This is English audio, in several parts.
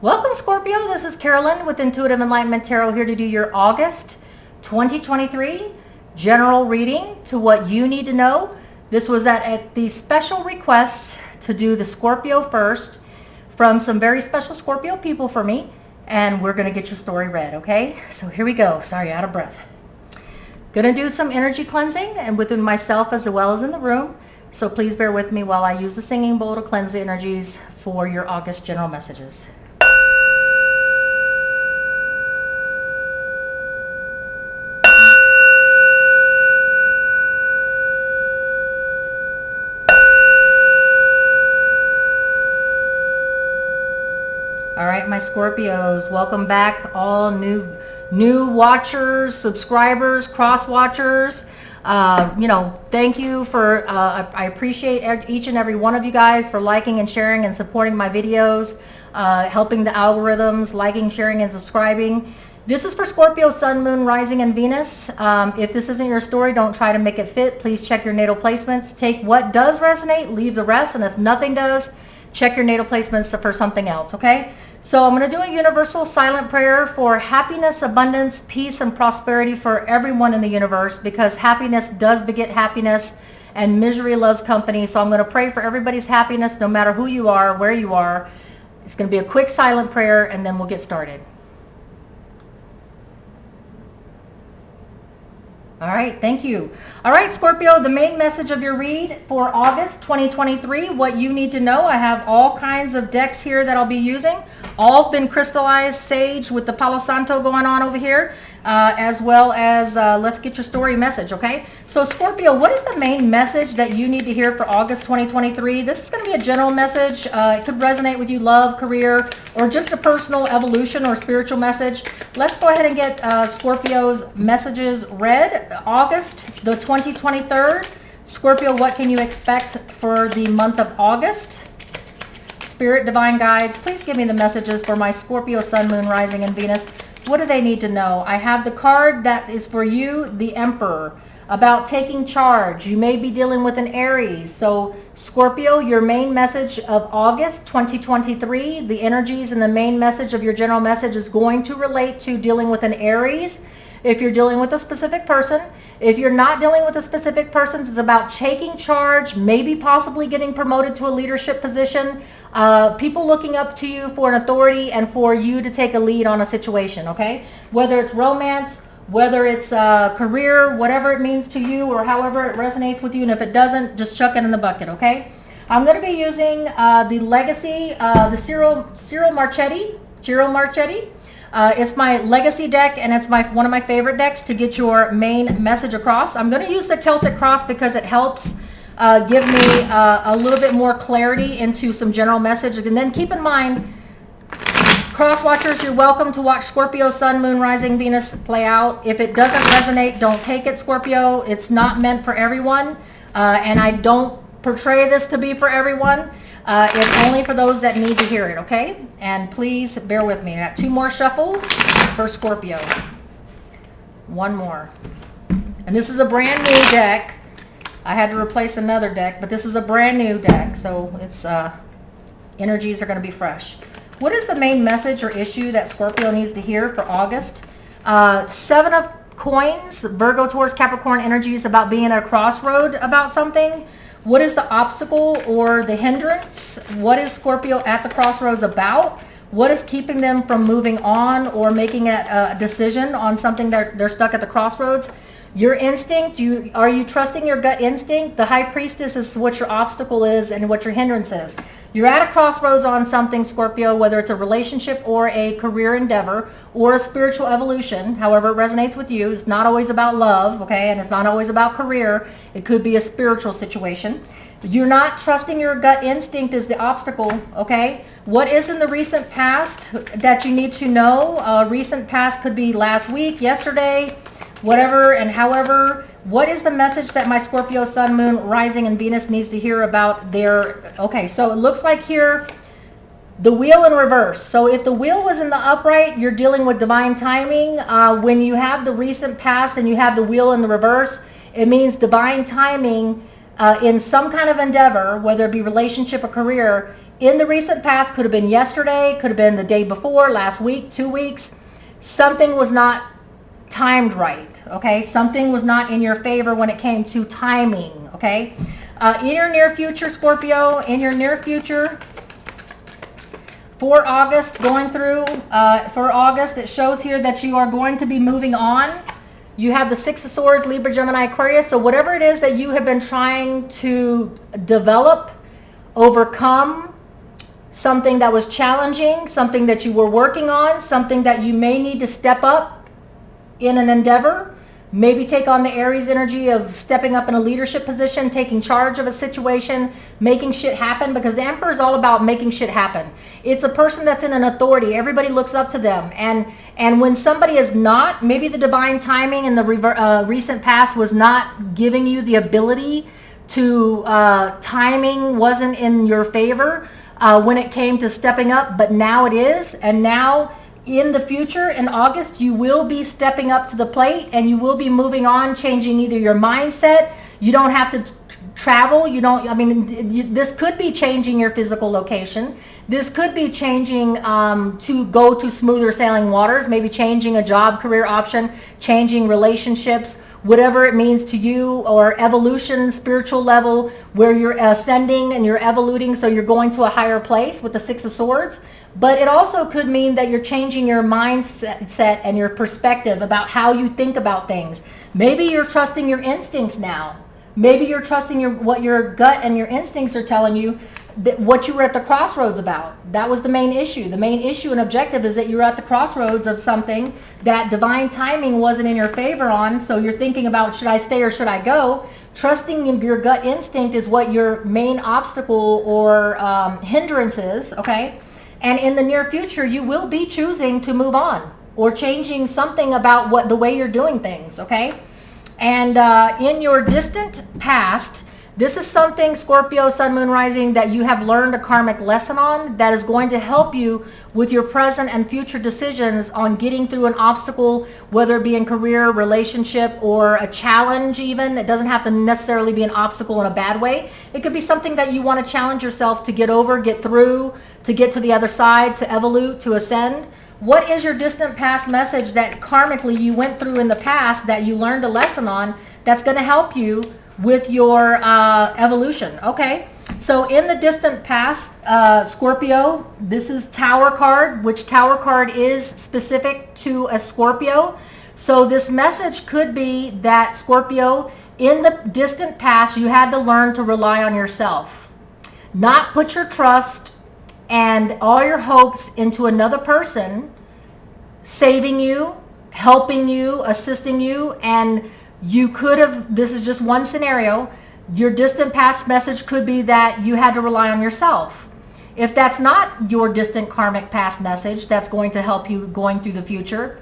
Welcome, Scorpio. This is Carolyn with Intuitive Enlightenment Tarot, here to do your August 2023 general reading to what you need to know. This was at the special request to do the Scorpio first from some very special Scorpio people for me, and we're going to get your story read, okay? So here we go. Sorry, out of breath. Going to do some energy cleansing and within myself as well as in the room. So please bear with me while I use the singing bowl to cleanse the energies for your August general messages. All right, my Scorpios, welcome back, all new watchers, subscribers, cross watchers. Thank you for, I appreciate each and every one of you guys for liking and sharing and supporting my videos, helping the algorithms, liking, sharing, and subscribing. This is for Scorpio, Sun, Moon, Rising, and Venus. If this isn't your story, don't try to make it fit. Please check your natal placements. Take what does resonate, leave the rest, and if nothing does, check your natal placements for something else, okay? So I'm going to do a universal silent prayer for happiness, abundance, peace, and prosperity for everyone in the universe, because happiness does beget happiness and misery loves company. So I'm going to pray for everybody's happiness, no matter who you are, where you are. It's going to be a quick silent prayer, and then we'll get started. All right, thank you. All right, Scorpio, the main message of your read for August 2023, what you need to know. I have all kinds of decks here that I'll be using. All been crystallized sage with the Palo Santo going on over here, as well as let's get your story message, okay? So Scorpio, what is the main message that you need to hear for August 2023? This is going to be a general message. It could resonate with you, love, career, or just a personal evolution or spiritual message. Let's go ahead and get Scorpio's messages read. August the 2023rd. Scorpio, what can you expect for the month of August? Spirit, divine guides, please give me the messages for my Scorpio, Sun, Moon, Rising, and Venus. What do they need to know? I have the card that is for you, the Emperor, about taking charge. You may be dealing with an Aries. So Scorpio, your main message of August 2023, the energies and the main message of your general message is going to relate to dealing with an Aries. If you're dealing with a specific person, if you're not dealing with a specific person, it's about taking charge, maybe possibly getting promoted to a leadership position, people looking up to you for an authority and for you to take a lead on a situation, okay? Whether it's romance, whether it's career, whatever it means to you or however it resonates with you, and if it doesn't, just chuck it in the bucket, okay? I'm going to be using the Legacy, the Ciro Marchetti. It's my legacy deck, and it's one of my favorite decks to get your main message across. I'm going to use the Celtic Cross because it helps give me a little bit more clarity into some general message. And then keep in mind, cross watchers, you're welcome to watch Scorpio, Sun, Moon, Rising, Venus play out. If it doesn't resonate, don't take it, Scorpio. It's not meant for everyone, and I don't portray this to be for everyone. It's only for those that need to hear it, okay? And please bear with me. I got 2 more shuffles for Scorpio. 1 more. And this is a brand new deck. I had to replace another deck, but this is a brand new deck, so it's energies are going to be fresh. What is the main message or issue that Scorpio needs to hear for August? 7 of Coins, Virgo, Taurus, Capricorn energies about being at a crossroad about something. What is the obstacle or the hindrance? What is Scorpio at the crossroads about? What is keeping them from moving on or making a decision on something that they're stuck at the crossroads? Your instinct, are you trusting your gut instinct? The High Priestess is what your obstacle is and what your hindrance is. You're at a crossroads on something, Scorpio, whether it's a relationship or a career endeavor or a spiritual evolution, however it resonates with you. It's not always about love, okay, and it's not always about career. It could be a spiritual situation. You're not trusting your gut instinct is the obstacle, okay? What is in the recent past that you need to know? Recent past could be last week, yesterday, whatever and however. What is the message that my Scorpio, Sun, Moon, Rising, and Venus needs to hear about their... Okay, so it looks like here, the wheel in reverse. So if the wheel was in the upright, you're dealing with divine timing. When you have the recent past and you have the wheel in the reverse, it means divine timing in some kind of endeavor, whether it be relationship or career, in the recent past, could have been yesterday, could have been the day before, last week, 2 weeks, something was not timed right, okay? Something was not in your favor when it came to timing, okay? In your near future, Scorpio, in your near future, for August, going through, for August, it shows here that you are going to be moving on. You have the Six of Swords, Libra, Gemini, Aquarius. So whatever it is that you have been trying to develop, overcome, something that was challenging, something that you were working on, something that you may need to step up in an endeavor, maybe take on the Aries energy of stepping up in a leadership position, taking charge of a situation, making shit happen, because the Emperor is all about making shit happen. It's a person that's in an authority. Everybody looks up to them. And when somebody is not, maybe the divine timing in the recent past was not giving you the ability to, timing wasn't in your favor when it came to stepping up, but now it is. And now in the future, in August, you will be stepping up to the plate and you will be moving on, changing either your mindset. You don't have to travel. You don't, I mean, this could be changing your physical location. This could be changing to go to smoother sailing waters, maybe changing a job, career option, changing relationships, whatever it means to you, or evolution, spiritual level, where you're ascending and you're evoluting, so you're going to a higher place with the Six of Swords. But it also could mean that you're changing your mindset and your perspective about how you think about things. Maybe you're trusting your instincts now. Maybe you're trusting what your gut and your instincts are telling you, that what you were at the crossroads about. That was the main issue. The main issue and objective is that you're at the crossroads of something that divine timing wasn't in your favor on. So you're thinking about, should I stay or should I go? Trusting in your gut instinct is what your main obstacle or hindrance is, okay? And in the near future, you will be choosing to move on or changing something about the way you're doing things, okay? And in your distant past, this is something, Scorpio, Sun, Moon, Rising, that you have learned a karmic lesson on that is going to help you with your present and future decisions on getting through an obstacle, whether it be in career, relationship, or a challenge even. It doesn't have to necessarily be an obstacle in a bad way. It could be something that you want to challenge yourself to get over, get through, to get to the other side, to evolve, to ascend. What is your distant past message that karmically you went through in the past that you learned a lesson on that's going to help you with your evolution? Okay, so in the distant past, Scorpio, this is Tower card, which Tower card is specific to a Scorpio. So this message could be that, Scorpio, in the distant past, you had to learn to rely on yourself, not put your trust and all your hopes into another person saving you, helping you, assisting you. And you could have, this is just one scenario, your distant past message could be that you had to rely on yourself. If that's not your distant karmic past message that's going to help you going through the future,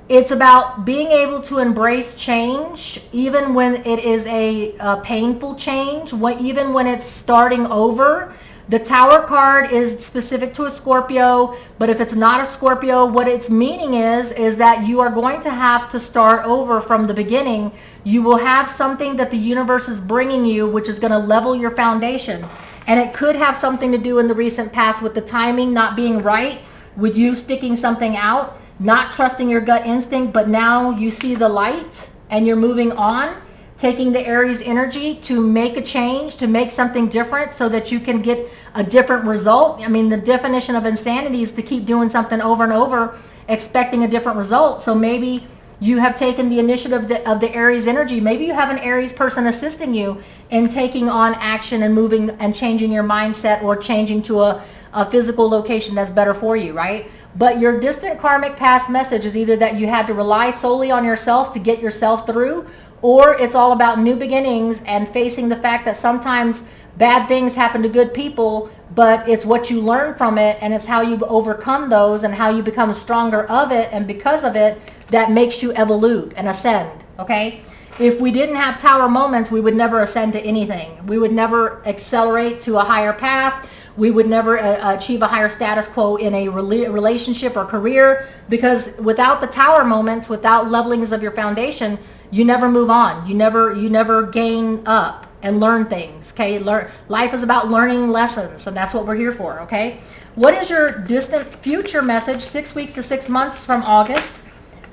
it's about being able to embrace change, even when it is a painful change, even when it's starting over. The Tower card is specific to a Scorpio, but if it's not a Scorpio, what its meaning is that you are going to have to start over from the beginning. You will have something that the universe is bringing you, which is going to level your foundation. And it could have something to do in the recent past with the timing not being right, with you sticking something out, not trusting your gut instinct, but now you see the light and you're moving on, taking the Aries energy to make a change, to make something different so that you can get a different result. I mean, the definition of insanity is to keep doing something over and over, expecting a different result. So maybe you have taken the initiative of the Aries energy. Maybe you have an Aries person assisting you in taking on action and moving and changing your mindset, or changing to a physical location that's better for you, right? But your distant karmic past message is either that you had to rely solely on yourself to get yourself through, or it's all about new beginnings and facing the fact that sometimes bad things happen to good people, but it's what you learn from it, and it's how you overcome those and how you become stronger of it, and because of it, that makes you evolve and ascend, okay? If we didn't have Tower moments, we would never ascend to anything. We would never accelerate to a higher path. We would never achieve a higher status quo in a relationship or career, because without the Tower moments, without levelings of your foundation, you never move on. You never gain up. and learn things, okay? Life is about learning lessons, and that's what we're here for, okay? What is your distant future message, 6 weeks to 6 months from August?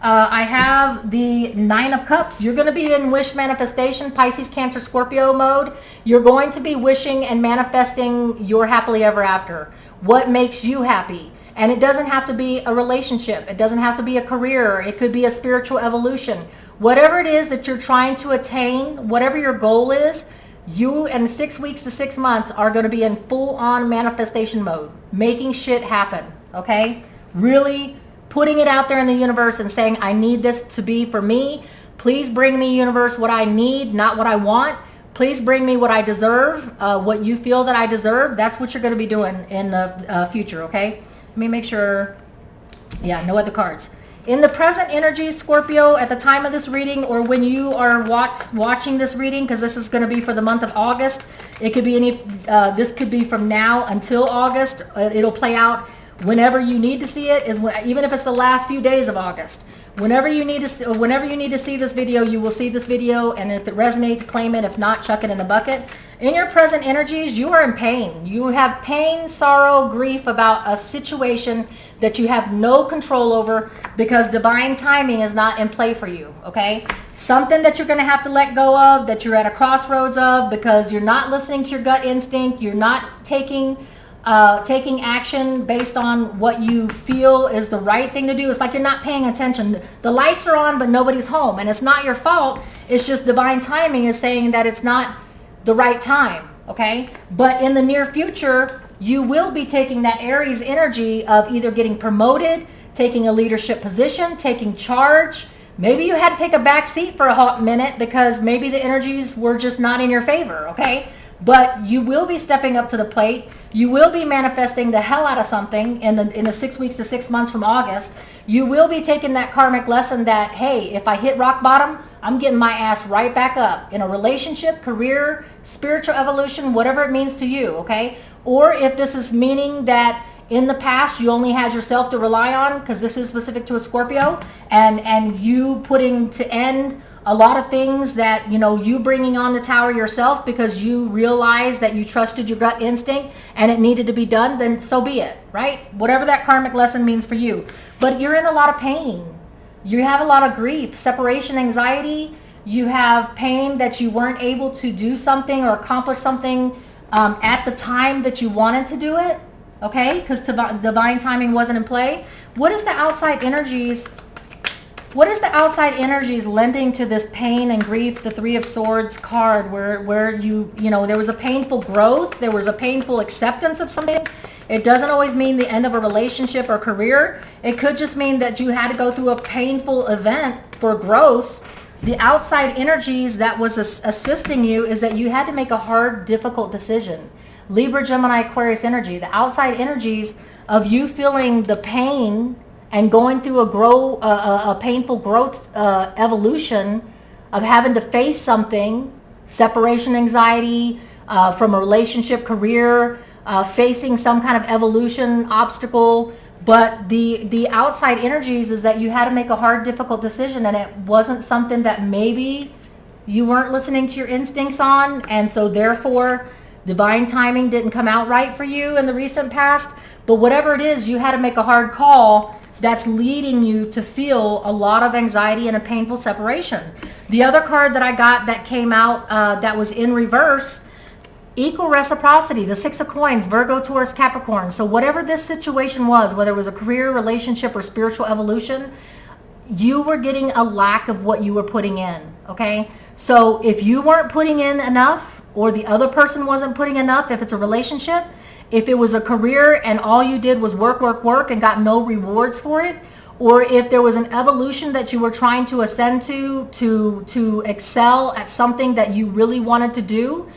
I have the 9 of Cups. You're going to be in wish manifestation, Pisces, Cancer, Scorpio mode. You're going to be wishing and manifesting your happily ever after. What makes you happy? And it doesn't have to be a relationship. It doesn't have to be a career. It could be a spiritual evolution. Whatever it is that you're trying to attain, whatever your goal is, you in 6 weeks to 6 months are going to be in full-on manifestation mode, making shit happen, okay? Really putting it out there in the universe and saying, I need this to be for me. Please bring me, universe, what I need, not what I want. Please bring me what I deserve, what you feel that I deserve. That's what you're going to be doing in the future, okay? Let me make sure. Yeah, no other cards. In the present energy, Scorpio, at the time of this reading or when you are watching this reading, because this is going to be for the month of August, it could be this could be from now until August. It'll play out whenever you need to see it, even if it's the last few days of August. Whenever you need to see this video, you will see this video, and if it resonates, claim it. If not, chuck it in the bucket. In your present energies, you are in pain. You have pain, sorrow, grief about a situation that you have no control over because divine timing is not in play for you, okay? Something that you're going to have to let go of, that you're at a crossroads of because you're not listening to your gut instinct. You're not taking action based on what you feel is the right thing to do. It's like you're not paying attention. The lights are on, but nobody's home. And it's not your fault. It's just divine timing is saying that it's not the right time, okay? But in the near future, you will be taking that Aries energy of either getting promoted, taking a leadership position, taking charge. Maybe you had to take a back seat for a hot minute because maybe the energies were just not in your favor, okay? But you will be stepping up to the plate. You will be manifesting the hell out of something in the 6 weeks to 6 months from August. You will be taking that karmic lesson that, hey, if I hit rock bottom, I'm getting my ass right back up in a relationship, career, spiritual evolution, whatever it means to you, okay? Or if this is meaning that in the past you only had yourself to rely on, because this is specific to a Scorpio, and you putting to end a lot of things that, you bringing on the tower yourself because you realized that you trusted your gut instinct and it needed to be done, then so be it, right? Whatever that karmic lesson means for you. But you're in a lot of pain. You have a lot of grief, separation anxiety. You have pain that you weren't able to do something or accomplish something at the time that you wanted to do it, okay? Because divine timing wasn't in play. What is the outside energies? What is the outside energies lending to this pain and grief? The 3 of Swords card, where there was a painful growth, there was a painful acceptance of something. It doesn't always mean the end of a relationship or career. It could just mean that you had to go through a painful event for growth. The outside energies that was assisting you is that you had to make a hard, difficult decision. Libra, Gemini, Aquarius energy. The outside energies of you feeling the pain and going through a painful growth evolution of having to face something, separation anxiety from a relationship, career, facing some kind of evolution obstacle. But the outside energies is that you had to make a hard, difficult decision, and it wasn't something that maybe you weren't listening to your instincts on, and so therefore divine timing didn't come out right for you in the recent past. But whatever it is, you had to make a hard call that's leading you to feel a lot of anxiety and a painful separation. The other card that I got that came out that was in reverse, equal reciprocity, the 6 of Coins, Virgo, Taurus, Capricorn. So whatever this situation was, whether it was a career, relationship, or spiritual evolution, you were getting a lack of what you were putting in, okay? So if you weren't putting in enough, or the other person wasn't putting enough, if it's a relationship, if it was a career and all you did was work, work, work and got no rewards for it, or if there was an evolution that you were trying to ascend to excel at something that you really wanted to do,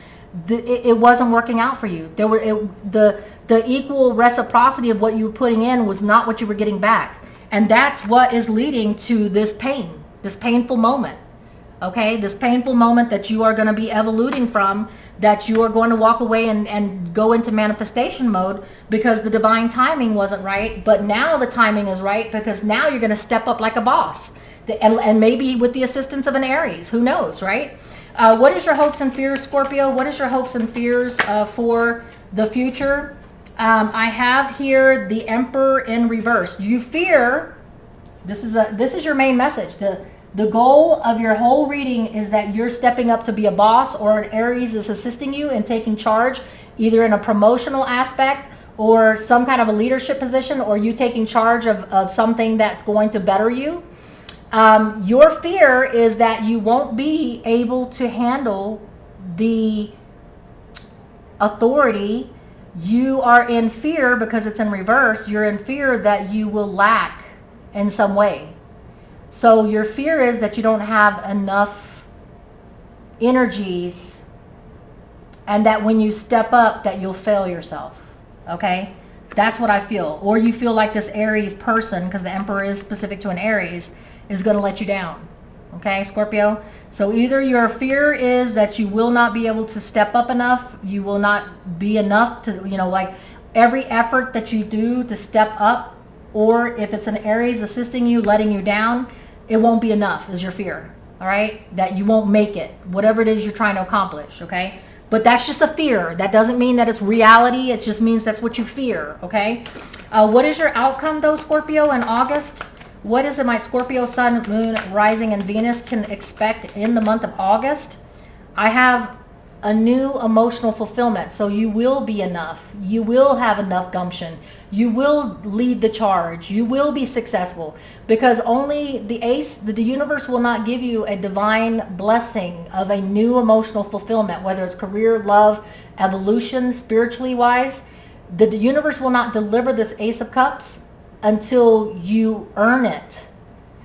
it wasn't working out for you. The equal reciprocity of what you were putting in was not what you were getting back. And that's what is leading to this pain, this painful moment. Okay, this painful moment that you are going to be evoluting from, that you are going to walk away and go into manifestation mode because the divine timing wasn't right. But now the timing is right because now you're going to step up like a boss. And maybe with the assistance of an Aries, who knows, right? What is your hopes and fears, Scorpio? What is your hopes and fears for the future? I have here the Emperor in reverse. You fear, this is your main message. The goal of your whole reading is that you're stepping up to be a boss, or an Aries is assisting you in taking charge, either in a promotional aspect or some kind of a leadership position, or you taking charge of something that's going to better you. Your fear is that you won't be able to handle the authority. You are in fear because it's in reverse. You're in fear that you will lack in some way. So your fear is that you don't have enough energies, and that when you step up that you'll fail yourself. Okay? That's what I feel. Or you feel like this Aries person, because the Emperor is specific to an Aries, is going to let you down. Okay, Scorpio? So either your fear is that you will not be able to step up enough, you will not be enough to, like every effort that you do to step up, or if it's an Aries assisting you, letting you down, it won't be enough is your fear. All right? That you won't make it, whatever it is you're trying to accomplish. Okay? But that's just a fear. That doesn't mean that it's reality. It just means that's what you fear. Okay? What is your outcome though, Scorpio, in August? What is it my Scorpio Sun, Moon, Rising, and Venus can expect in the month of August? I have a new emotional fulfillment. So you will be enough. You will have enough gumption. You will lead the charge. You will be successful, because only the universe will not give you a divine blessing of a new emotional fulfillment, whether it's career, love, evolution, spiritually wise. The universe will not deliver this Ace of Cups until you earn it,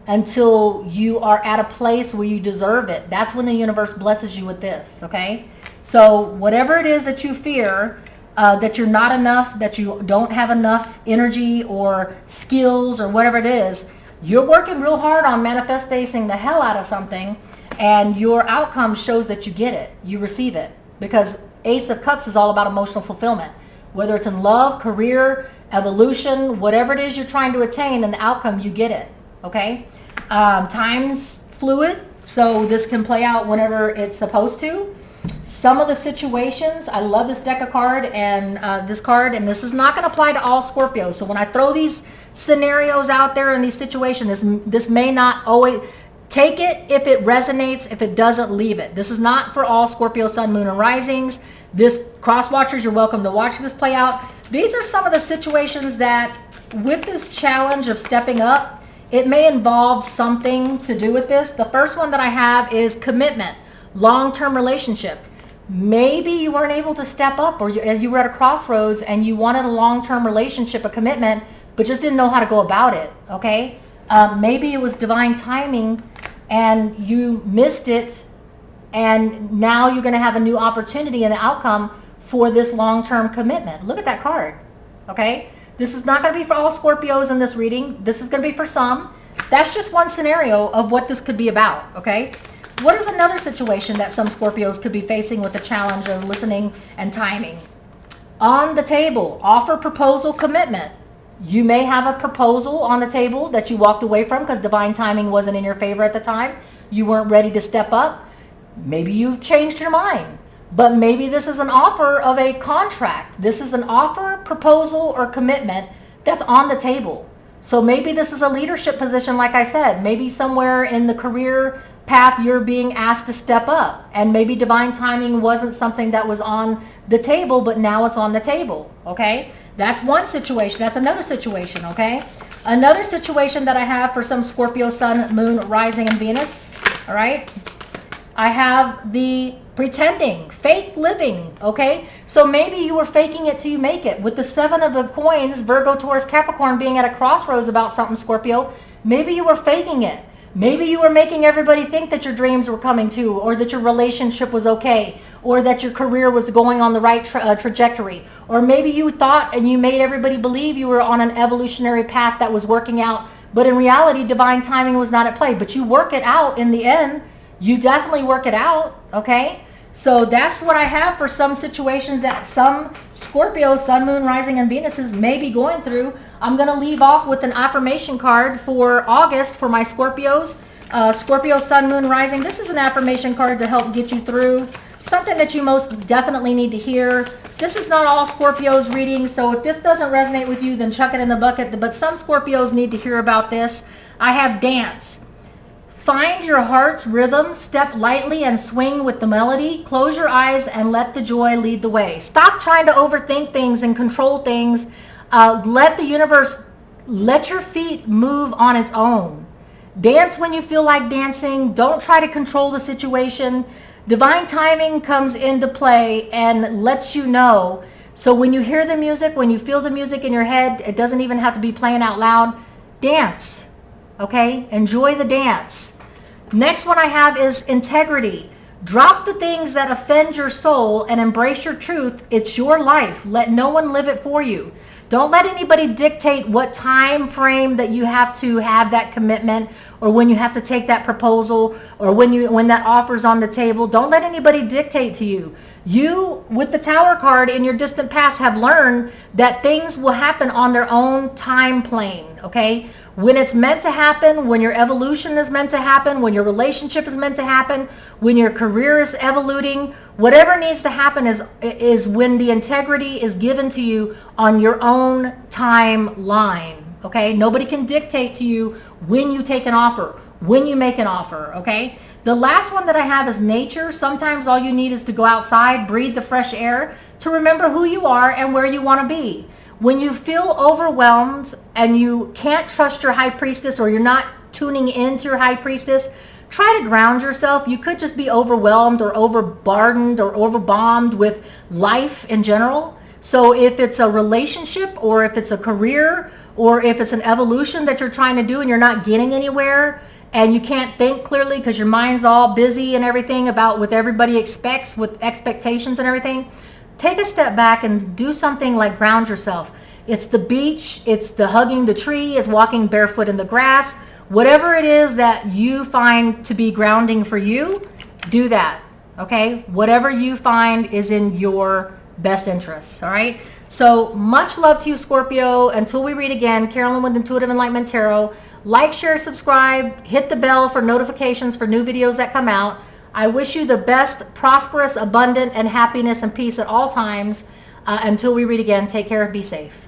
until you are at a place where you deserve it. That's when the universe blesses you with this, okay? So whatever it is that you fear, that you're not enough, that you don't have enough energy or skills or whatever it is, you're working real hard on manifesting the hell out of something, and your outcome shows that you get it, you receive it, because Ace of Cups is all about emotional fulfillment, whether it's in love, career, evolution, whatever it is you're trying to attain, and the outcome, you get it, okay? Time's fluid, so this can play out whenever it's supposed to. Some of the situations, I love this deck of card and this card, and this is not going to apply to all Scorpios. So when I throw these scenarios out there in these situations, this may not always, take it if it resonates. If it doesn't, leave it. This is not for all Scorpio Sun, Moon, and Risings. This, cross watchers, you're welcome to watch this play out. These are some of the situations that, with this challenge of stepping up, it may involve something to do with this. The first one that I have is commitment, long-term relationship. Maybe you weren't able to step up, or you were at a crossroads and you wanted a long-term relationship, a commitment, but just didn't know how to go about it, okay? Maybe it was divine timing and you missed it, and now you're going to have a new opportunity and an outcome for this long-term commitment. Look at that card, okay? This is not going to be for all Scorpios in this reading. This is going to be for some. That's just one scenario of what this could be about, okay? What is another situation that some Scorpios could be facing with the challenge of listening and timing? On the table, offer, proposal, commitment. You may have a proposal on the table that you walked away from because divine timing wasn't in your favor at the time. You weren't ready to step up. Maybe you've changed your mind. But maybe this is an offer of a contract. This is an offer, proposal, or commitment that's on the table. So maybe this is a leadership position, like I said. Maybe somewhere in the career path you're being asked to step up, and maybe divine timing wasn't something that was on the table, but now it's on the table, okay? That's one situation. That's another situation, okay? Another situation that I have for some Scorpio Sun, Moon, Rising, and Venus, all right? I have the pretending, fake living, okay? So maybe you were faking it till you make it. With the 7 of the coins, Virgo, Taurus, Capricorn, being at a crossroads about something, Scorpio, maybe you were faking it. Maybe you were making everybody think that your dreams were coming true, or that your relationship was okay, or that your career was going on the right trajectory. Or maybe you thought and you made everybody believe you were on an evolutionary path that was working out, but in reality, divine timing was not at play. But you work it out in the end. You definitely work it out, okay? So that's what I have for some situations that some Scorpio, Sun, Moon, Rising, and Venuses may be going through. I'm going to leave off with an affirmation card for August for my Scorpios. Scorpio, Sun, Moon, Rising. This is an affirmation card to help get you through something that you most definitely need to hear. This is not all Scorpios reading, so if this doesn't resonate with you, then chuck it in the bucket. But some Scorpios need to hear about this. I have dance. Find your heart's rhythm, step lightly and swing with the melody. Close your eyes and let the joy lead the way. Stop trying to overthink things and control things. Let the universe, let your feet move on its own. Dance when you feel like dancing. Don't try to control the situation. Divine timing comes into play and lets you know. So when you hear the music, when you feel the music in your head, it doesn't even have to be playing out loud. Dance. Okay? Enjoy the dance. Next one I have is integrity. Drop the things that offend your soul and embrace your truth. It's your life. Let no one live it for you. Don't let anybody dictate what time frame that you have to have that commitment, or when you have to take that proposal, or when that offer's on the table. Don't let anybody dictate to you. You, with the Tower card in your distant past, have learned that things will happen on their own time plane, okay? When it's meant to happen, when your evolution is meant to happen, when your relationship is meant to happen, when your career is evoluting, whatever needs to happen is when the integrity is given to you on your own timeline, okay? Nobody can dictate to you when you take an offer, when you make an offer, okay? The last one that I have is nature. Sometimes all you need is to go outside, breathe the fresh air, to remember who you are and where you want to be. When you feel overwhelmed and you can't trust your high priestess, or you're not tuning into your high priestess, try to ground yourself. You could just be overwhelmed or overburdened or overbombed with life in general. So if it's a relationship, or if it's a career, or if it's an evolution that you're trying to do and you're not getting anywhere, and you can't think clearly because your mind's all busy and everything about what everybody expects, with expectations and everything, take a step back and do something like ground yourself. It's the beach, it's the hugging the tree, it's walking barefoot in the grass. Whatever it is that you find to be grounding for you, do that, okay? Whatever you find is in your best interests, all right? So much love to you, Scorpio. Until we read again, Carolyn with Intuitive Enlightenment Tarot. Like, share, subscribe, hit the bell for notifications for new videos that come out. I wish you the best, prosperous, abundant, and happiness and peace at all times. Until we read again, take care, be safe.